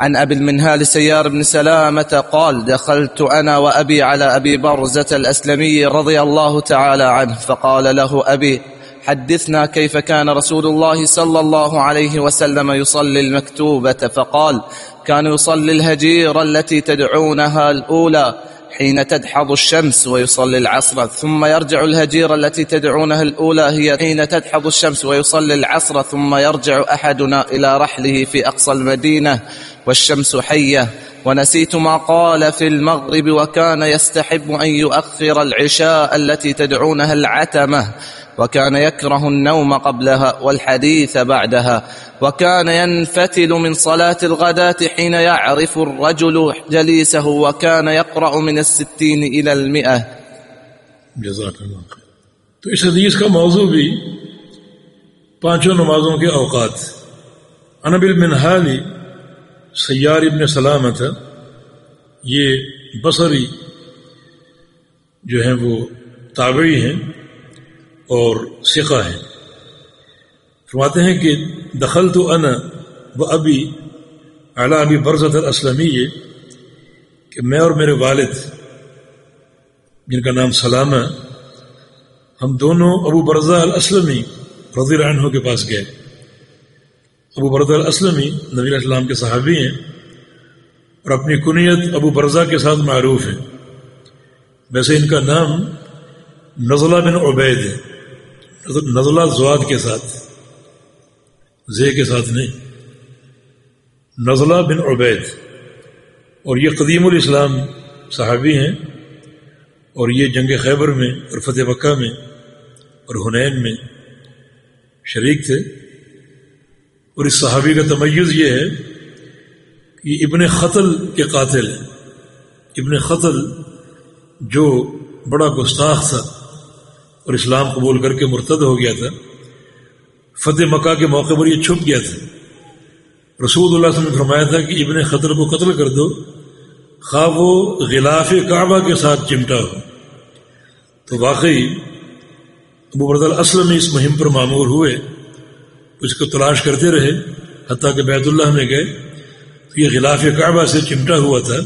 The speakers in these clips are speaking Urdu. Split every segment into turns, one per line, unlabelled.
عن أبي المنهال سيار بن سلامة قال: دخلت أنا وأبي على أبي برزة الأسلمي رضي الله تعالى عنه، فقال له أبي: حدثنا كيف كان رسول الله صلى الله عليه وسلم يصلي المكتوبة؟ فقال: كان يصلي الهجير التي تدعونها الأولى حين تدحض الشمس، ويصلي العصر، ثم يرجع الهجير التي تدعونها الأولى هي حين تدحض الشمس، ويصلي العصر، ثم يرجع أحدنا إلى رحله في أقصى المدينة والشمس حية. ونسيت ما قال في المغرب، وكان يستحب أن يؤخر العشاء التي تدعونها العتمة، وكان يكره النوم قبلها والحديث بعدها، وكان ينفتل من صلاة الغداة حين يعرف الرجل جليسه، وكان يقرأ من 60 إلى 100.
جزاک اللہ خیر. تو اس حدیث کا موضوع بھی پانچوں نمازوں کے اوقات. عن ابی المنہال سیار ابن سلامہ، یہ بصری جو ہیں وہ تابعی ہیں اور ثقہ ہیں. فرماتے ہیں کہ دخلت انا و ابی علی ابی برزۃ الاسلمی، کہ میں اور میرے والد جن کا نام سلامہ، ہم دونوں ابو برزہ الاسلمی رضی اللہ عنہ کے پاس گئے. ابو برزہ الاسلمی نبی علیہ السلام کے صحابی ہیں اور اپنی کنیت ابو برزہ کے ساتھ معروف ہے. ویسے ان کا نام نزلہ بن عبید ہے. نزلہ زواد کے ساتھ، زے کے ساتھ نہیں، نزلہ بن عبید. اور یہ قدیم الاسلام صحابی ہیں، اور یہ جنگ خیبر میں اور فتح مکہ میں اور حنین میں شریک تھے. اور اس صحابی کا تمیز یہ ہے کہ ابن خطل کے قاتل ہیں. ابن خطل جو بڑا گستاخ تھا اور اسلام قبول کر کے مرتد ہو گیا تھا، فتح مکہ کے موقع پر یہ چھپ گیا تھا. رسول اللہ صلی اللہ علیہ وسلم نے فرمایا تھا کہ ابن خطل کو قتل کر دو، خواہ وہ غلاف کعبہ کے ساتھ چمٹا ہو. تو واقعی ابو برزہ الاسلمی اس مہم پر مامور ہوئے، اس کو تلاش کرتے رہے حتیٰ کہ بیت اللہ میں گئے تو یہ غلاف کعبہ سے چمٹا ہوا تھا.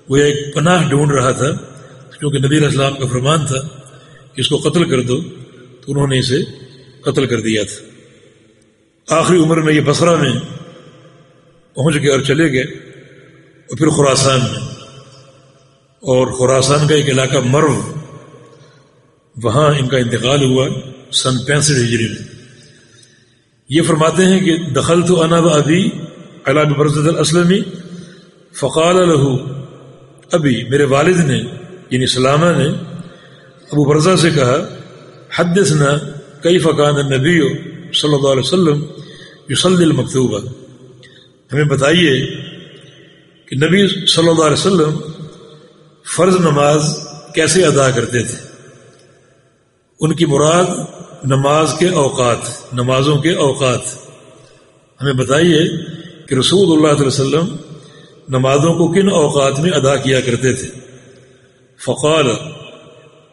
وہ ایک پناہ ڈھونڈ رہا تھا، کیونکہ نبی علیہ السلام کا فرمان تھا کہ اس کو قتل کر دو، تو انہوں نے اسے قتل کر دیا تھا. آخری عمر میں یہ بصرہ میں پہنچ گئے اور چلے گئے، اور پھر خراسان میں، اور خراسان کا ایک علاقہ مرو، وہاں ان کا انتقال ہوا سن 65 ہجری میں. یہ فرماتے ہیں کہ دخلت انا و ابی علی ابی برزۃ الاسلمی فقال له ابی، میرے والد نے یعنی سلامہ نے ابو برزہ سے کہا: حدثنا کیف کان النبی صلی اللہ علیہ وسلم یصلی المکتوبہ، ہمیں بتائیے کہ نبی صلی اللہ علیہ وسلم فرض نماز کیسے ادا کرتے تھے. ان کی مراد نماز کے اوقات، نمازوں کے اوقات. ہمیں بتائیے کہ رسول اللہ صلی اللہ علیہ وسلم نمازوں کو کن اوقات میں ادا کیا کرتے تھے. فقال،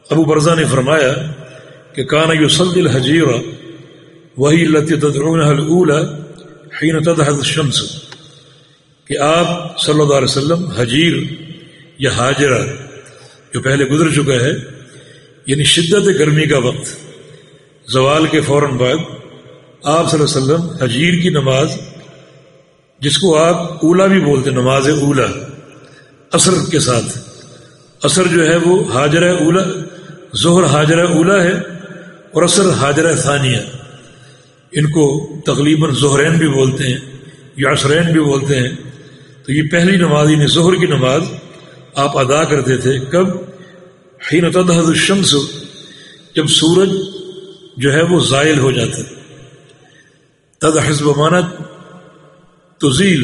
ابو برزہ نے فرمایا کہ کان یصلی الحجیر وہی التی تدعونها الاولى حین تدحض الشمس، کہ آپ صلی اللہ علیہ وسلم حجیر یا حاجرہ جو پہلے گزر چکا ہے، یعنی شدت گرمی کا وقت، زوال کے فوراً بعد آپ صلی اللہ علیہ وسلم حجیر کی نماز، جس کو آپ اولا بھی بولتے، نماز اولا، عصر کے ساتھ. عصر جو ہے وہ حاجرہ اولا، ظہر حاجرہ اولا ہے اور عصر حاجرہ ثانیہ. ان کو تقریباً ظہرین بھی بولتے ہیں یا عصرین بھی بولتے ہیں. تو یہ پہلی نماز یعنی ظہر کی نماز آپ ادا کرتے تھے کب؟ حین تدحض الشمس، جب سورج جو ہے وہ زائل ہو جاتا. تدحض بمعنی تزیل،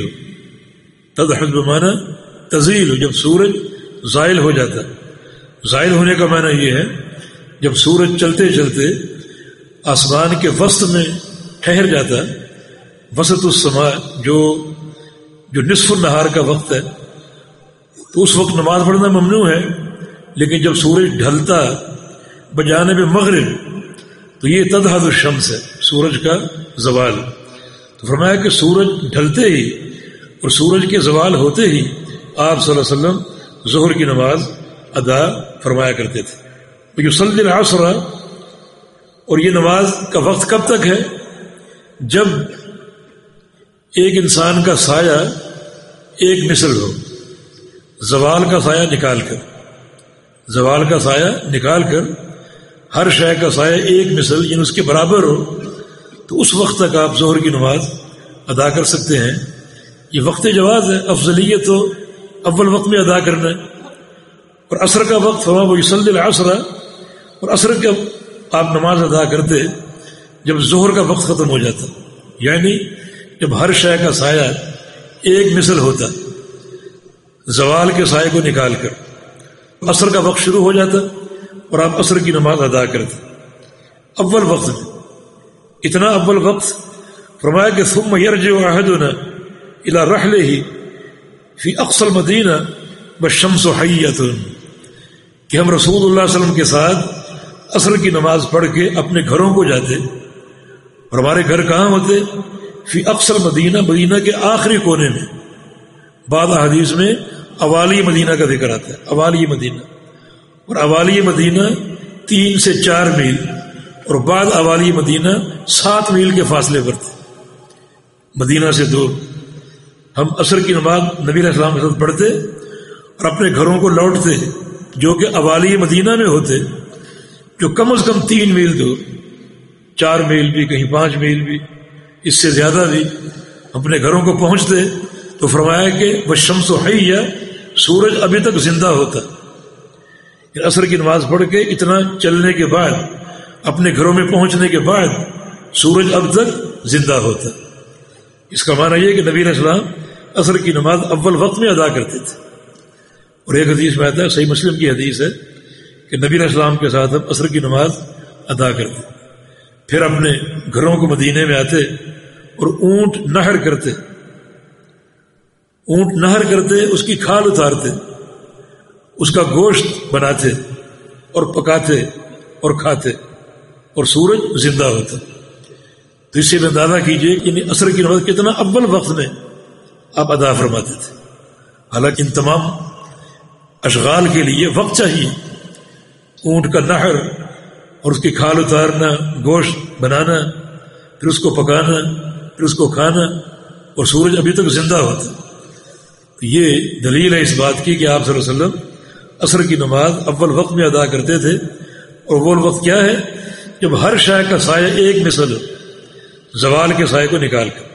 تدحض بمعنی تزیل، جب سورج زائل ہو جاتا. زائل ہونے کا معنی یہ ہے جب سورج چلتے چلتے آسمان کے وسط میں ٹھہر جاتا. وسط السماء جو نصف النہار کا وقت ہے، تو اس وقت نماز پڑھنا ممنوع ہے. لیکن جب سورج ڈھلتا بجانب مغرب تو یہ تدحض الشمس ہے، سورج کا زوال. تو فرمایا کہ سورج ڈھلتے ہی اور سورج کے زوال ہوتے ہی آپ صلی اللہ علیہ وسلم ظہر کی نماز ادا فرمایا کرتے تھے۔ یصلی العصر، اور یہ نماز کا وقت کب تک ہے؟ جب ایک انسان کا سایہ ایک مثل ہو، زوال کا سایہ نکال کر، زوال کا سایہ نکال کر ہر شے کا سایہ ایک مثل یعنی اس کے برابر ہو، تو اس وقت تک آپ ظہر کی نماز ادا کر سکتے ہیں۔ یہ وقت جواز ہے، افضلیت تو اول وقت میں ادا کرنا ہے۔ اور عصر کا وقت ہوا وہ یصلی العصر، اور عصر کا آپ نماز ادا کرتے جب ظہر کا وقت ختم ہو جاتا، یعنی جب ہر شے کا سایہ ایک مثل ہوتا، زوال کے سائے کو نکال کر عصر کا وقت شروع ہو جاتا اور آپ عصر کی نماز ادا کرتے اول وقت میں۔ اتنا اول وقت فرمایا کہ ثم یرجع احدنا الى رحلہ فی اقصى المدینہ والشمس حیۃ، کہ ہم رسول اللہ صلی اللہ علیہ وسلم کے ساتھ عصر کی نماز پڑھ کے اپنے گھروں کو جاتے، اور ہمارے گھر کہاں ہوتے؟ فی اقصى المدینہ، مدینہ کے آخری کونے میں۔ بعض احادیث میں اوالی مدینہ کا ذکر آتا ہے، اوالی مدینہ، اور اوالی مدینہ 3 سے 4 میل، اور بعض اوالی مدینہ 7 میل کے فاصلے پر تھے مدینہ سے دور۔ ہم عصر کی نماز نبی علیہ السلام کے ساتھ پڑھتے اور اپنے گھروں کو لوٹتے، جو کہ اوالی مدینہ میں ہوتے، جو کم از کم 3 میل دور، 4 میل بھی، کہیں 5 میل بھی، اس سے زیادہ بھی اپنے گھروں کو پہنچتے۔ تو فرمایا کہ والشمس حیہ، سورج ابھی تک زندہ ہوتا۔ عصر کی نماز پڑھ کے اتنا چلنے کے بعد، اپنے گھروں میں پہنچنے کے بعد، سورج اب تک زندہ ہوتا۔ اس کا معنی یہ کہ نبی علیہ السلام عصر کی نماز اول وقت میں ادا کرتے تھے۔ اور ایک حدیث میں آتا ہے، صحیح مسلم کی حدیث ہے، کہ نبی علیہ السلام کے ساتھ ہم عصر کی نماز ادا کرتے، پھر اپنے گھروں کو مدینے میں آتے اور اونٹ نہر کرتے، اونٹ نہر کرتے، اس کی کھال اتارتے، اس کا گوشت بناتے اور پکاتے اور کھاتے، اور سورج زندہ ہوتا۔ تو اس سے اندازہ کیجئے کہ عصر کی نماز کتنا اول وقت میں آپ ادا فرماتے تھے۔ حالانکہ ان تمام اشغال کے لیے وقت چاہیے، اونٹ کا نہر اور اس کی کھال اتارنا، گوشت بنانا، پھر اس کو پکانا، پھر اس کو کھانا، اور سورج ابھی تک زندہ ہوتا۔ یہ دلیل ہے اس بات کی کہ آپ صلی اللہ علیہ وسلم عصر کی نماز اول وقت میں ادا کرتے تھے۔ اور وہ وقت کیا ہے؟ جب ہر شے کا سایہ ایک مثل ہو، زوال کے سائے کو نکال کر۔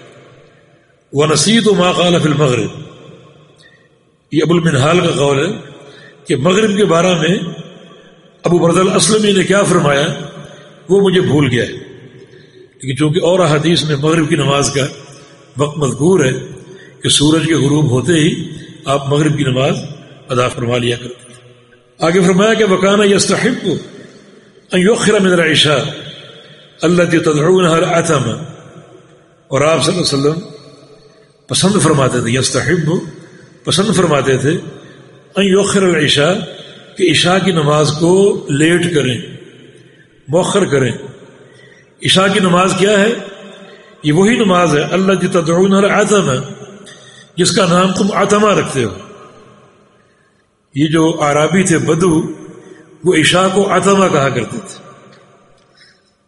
وَنَسِيتُ مَا قَالَ فِي الْمَغْرِبِ، یہ ابو المنہال کا قول ہے کہ مغرب کے بارے میں ابو برزہ الاسلمی نے کیا فرمایا وہ مجھے بھول گیا ہے، لیکن چونکہ اور احادیث میں مغرب کی نماز کا وقت مذکور ہے کہ سورج کے غروب ہوتے ہی آپ مغرب کی نماز ادا فرما لیا کرتے۔ آگے فرمایا کہ وَكَانَ يَسْتَحِبُّ أَن يُؤَخِّرَ مِنَ الْعِشَاءِ الَّتِي تَدْعُونَهَا الْعَتَمَ، اور آپ صلی اللہ علیہ وسلم پسند فرماتے تھے، یستحب پسند فرماتے تھے، ان یؤخر العشاء، کہ عشاء کی نماز کو لیٹ کریں، مؤخر کریں۔ عشاء کی نماز کیا ہے؟ یہ وہی نماز ہے التی تدعونها العتمہ، جس کا نام تم عتمہ رکھتے ہو۔ یہ جو اعرابی تھے بدو، وہ عشاء کو عتمہ کہا کرتے تھے۔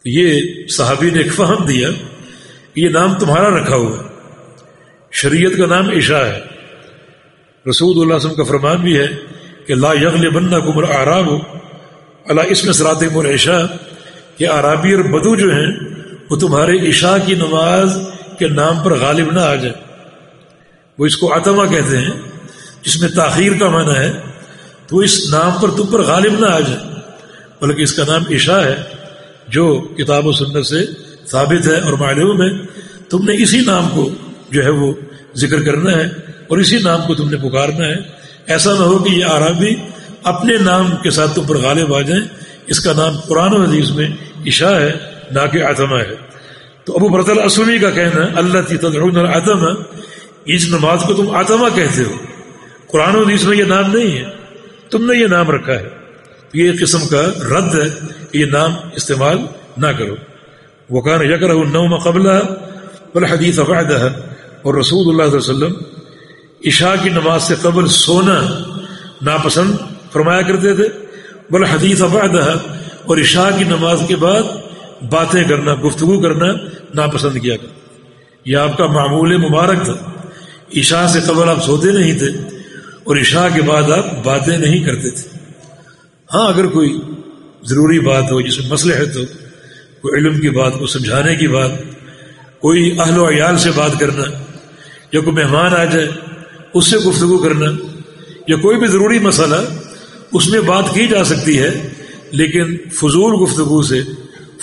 یہ صحابی نے ایک فہم دیا، یہ نام تمہارا رکھا ہوا ہے، شریعت کا نام عشاء ہے۔ رسول اللہ صلی اللہ علیہ وسلم کا فرمان بھی ہے کہ لا یغلبنکم الاعراب علی اسم صلاتکم العشاء، کہ اعرابی اور بدو جو ہیں وہ تمہارے عشاء کی نماز کے نام پر غالب نہ آ جائے۔ وہ اس کو عتمہ کہتے ہیں، جس میں تاخیر کا معنی ہے، تو اس نام پر تم پر غالب نہ آ جائے، بلکہ اس کا نام عشاء ہے، جو کتاب و سنت سے ثابت ہے اور معلوم ہے۔ تم نے اسی نام کو جو ہے وہ ذکر کرنا ہے اور اسی نام کو تم نے پکارنا ہے۔ ایسا نہ ہو کہ یہ اعرابی اپنے نام کے ساتھ تم پر غالب آ جائیں۔ اس کا نام قرآن و حدیث میں عشاء ہے، نہ کہ عتمہ ہے۔ تو ابو برزہ الاسلمی کا کہنا التی تدعون العتمہ، اس نماز کو تم عتمہ کہتے ہو، قرآن و حدیث میں یہ نام نہیں ہے، تم نے یہ نام رکھا ہے۔ یہ ایک قسم کا رد ہے کہ یہ نام استعمال نہ کرو۔ وَكَانَ يَكْرَهُ النَّوْمَ قَبْلَهَا وَالْحَدِيثَ بَعْدَهَا، اور رسول اللہ صلی اللہ علیہ وسلم عشاء کی نماز سے قبل سونا ناپسند فرمایا کرتے تھے، بل حدیث بعدها، اور عشاء کی نماز کے بعد باتیں کرنا، گفتگو کرنا ناپسند کیا کرتے۔ یہ آپ کا معمول مبارک تھا، عشاء سے قبل آپ سوتے نہیں تھے اور عشاء کے بعد آپ باتیں نہیں کرتے تھے۔ ہاں اگر کوئی ضروری بات ہو جس میں مصلحت ہو، کوئی علم کی بات، کوئی سمجھانے کی بات، کوئی اہل و عیال سے بات کرنا، یا کوئی مہمان آ جائے اس سے گفتگو کرنا، یا کوئی بھی ضروری مسئلہ، اس میں بات کی جا سکتی ہے، لیکن فضول گفتگو سے،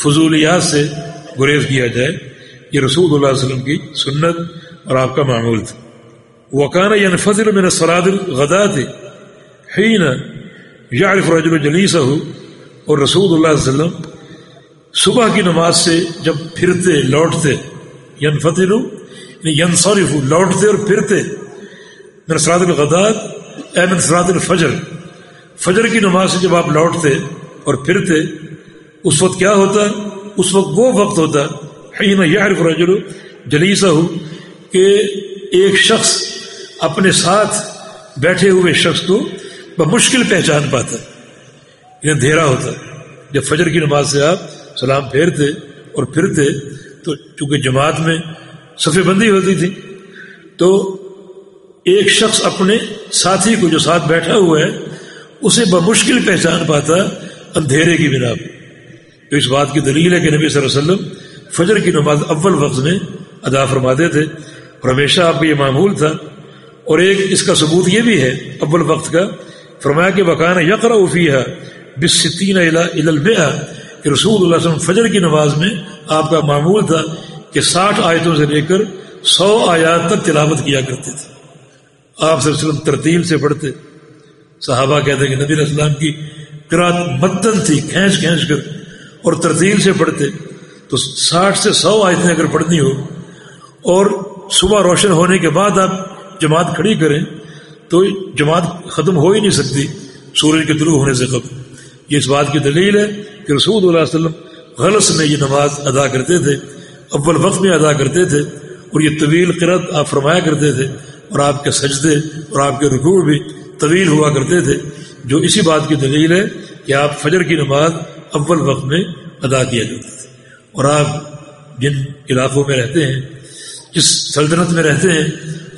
فضولیات سے گریز کیا جائے۔ یہ رسول اللہ علیہ وسلم کی سنت اور آپ کا معمول تھا۔ وَكَانَ يَنْفَصِلُ مِنَ الصَّلَاةِ الْغَدَاةِ حِينَ يَعْرِفُ الرَّجُلُ جَلِيسَهُ، اور رسول اللہ علیہ وسلم صبح کی نماز سے جب پھرتے لوٹتے، ينفصل یعنی ينصرف لوٹتے اور پھرتے، من صلاة الغداة اے من صلاة الفجر، فجر کی نماز سے جب آپ لوٹتے اور پھرتے، اس وقت کیا ہوتا؟ اس وقت وہ وقت ہوتا حین یعرف الرجل جلیسہ، کہ ایک شخص اپنے ساتھ بیٹھے ہوئے شخص کو بمشکل پہچان پاتا، یہ اندھیرا ہوتا۔ جب فجر کی نماز سے آپ سلام پھیرتے اور پھرتے تو چونکہ جماعت میں صف بندی ہوتی تھی، تو ایک شخص اپنے ساتھی کو جو ساتھ بیٹھا ہوا ہے اسے بمشکل پہچان پاتا اندھیرے کی بنا پر۔ تو اس بات کی دلیل ہے کہ نبی صلی اللہ علیہ وسلم فجر کی نماز اول وقت میں ادا فرماتے تھے، اور ہمیشہ آپ کا یہ معمول تھا۔ اور ایک اس کا ثبوت یہ بھی ہے اول وقت کا، فرمایا کہ وَكَانَ يَقْرَأُ فِيهَا بِالسِّتِّينَ إِلَى الْمِئَةِ، کہ رسول اللہ صلی اللہ علیہ وسلم فجر کی نماز میں آپ کا معمول تھا کہ 60 آیتوں سے لے کر 100 آیات تک تلاوت کیا کرتے تھے۔ آپ صلی اللہ علیہ وسلم ترتیل سے پڑھتے، صحابہ کہتے ہیں کہ نبی علیہ السلام کی قرات متن تھی، کھینچ کھینچ کر، اور ترتیل سے پڑھتے۔ تو 60 سے 100 آیتیں اگر پڑھنی ہو اور صبح روشن ہونے کے بعد آپ جماعت کھڑی کریں تو جماعت ختم ہو ہی نہیں سکتی سورج کے طلوع ہونے سے قبل۔ یہ اس بات کی دلیل ہے کہ رسول اللہ علیہ وسلم غلس میں یہ نماز ادا کرتے تھے، اول وقت میں ادا کرتے تھے، اور یہ طویل قرات آپ فرمایا کرتے تھے، اور آپ کے سجدے اور آپ کے رکوع بھی طویل ہوا کرتے تھے، جو اسی بات کی دلیل ہے کہ آپ فجر کی نماز اول وقت میں ادا کیا کرتے تھے۔ اور آپ جن علاقوں میں رہتے ہیں، جس سلطنت میں رہتے ہیں،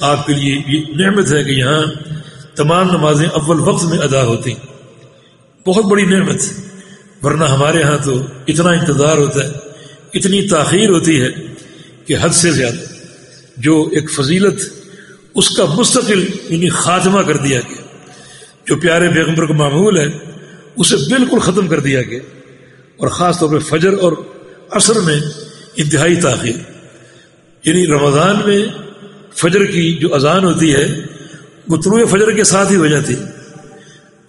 آپ کے لیے یہ نعمت ہے کہ یہاں تمام نمازیں اول وقت میں ادا ہوتی، بہت بڑی نعمت۔ ورنہ ہمارے ہاں تو اتنا انتظار ہوتا ہے، اتنی تاخیر ہوتی ہے کہ حد سے زیادہ، جو ایک فضیلت اس کا مستقل یعنی خاتمہ کر دیا گیا، جو پیارے پیغمبر کا معمول ہے اسے بالکل ختم کر دیا گیا۔ اور خاص طور پہ فجر اور عصر میں انتہائی تاخیر، یعنی رمضان میں فجر کی جو اذان ہوتی ہے وہ طلوع فجر کے ساتھ ہی ہو جاتی،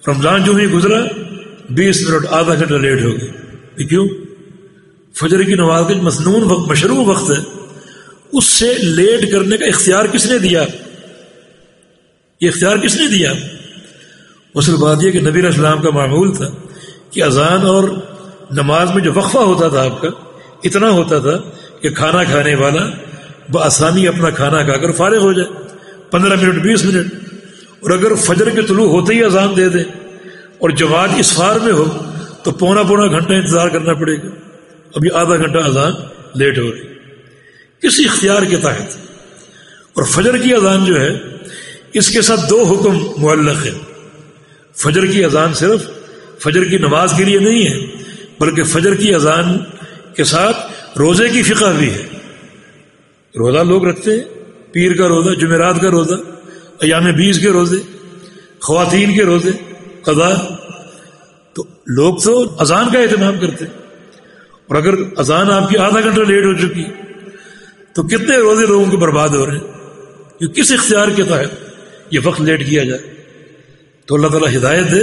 رمضان جو ہی گزرا 20 منٹ آدھا گھنٹہ لیٹ ہو گئی۔ کیوں؟ فجر کی نماز کا مسنون وقت، مشروع وقت ہے، اس سے لیٹ کرنے کا اختیار کس نے دیا؟ یہ اختیار کس نے دیا؟ اصل بات یہ کہ نبی علیہ السلام کا معمول تھا کہ اذان اور نماز میں جو وقفہ ہوتا تھا آپ کا اتنا ہوتا تھا کہ کھانا کھانے والا بآسانی اپنا کھانا کھا کر فارغ ہو جائے، 15 منٹ 20 منٹ۔ اور اگر فجر کے طلوع ہوتے ہی اذان دے دیں اور جماعت اسفار میں ہو تو پونا گھنٹہ انتظار کرنا پڑے گا، ابھی آدھا گھنٹہ اذان لیٹ ہو رہی، کسی اختیار کے تحت۔ اور فجر کی اذان جو ہے اس کے ساتھ 2 حکم معلق ہیں۔ فجر کی اذان صرف فجر کی نماز کے لیے نہیں ہے، بلکہ فجر کی اذان کے ساتھ روزے کی فقہ بھی ہے۔ روزہ لوگ رکھتے ہیں، پیر کا روزہ، جمعرات کا روزہ، ایام 20 کے روزے، خواتین کے روزے، قضاء، تو لوگ تو اذان کا اہتمام کرتے ہیں۔ اور اگر اذان آپ کی آدھا گھنٹہ لیٹ ہو چکی تو کتنے روزے لوگوں کو برباد ہو رہے ہیں، کہ کس اختیار کے تحت یہ وقت لیٹ کیا جائے۔ تو اللہ تعالیٰ ہدایت دے،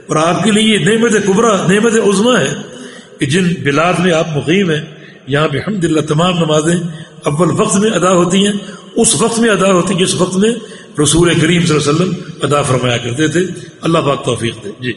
اور آپ کے لیے یہ نعمت کبریٰ، نعمت عظمیٰ ہے کہ جن بلاد میں آپ مقیم ہیں یہاں پہ الحمدللہ تمام نمازیں اول وقت میں ادا ہوتی ہیں، اس وقت میں ادا ہوتی ہیں جس وقت میں رسول کریم صلی اللہ علیہ وسلم ادا فرمایا کرتے تھے۔ اللہ پاک توفیق دے۔ جی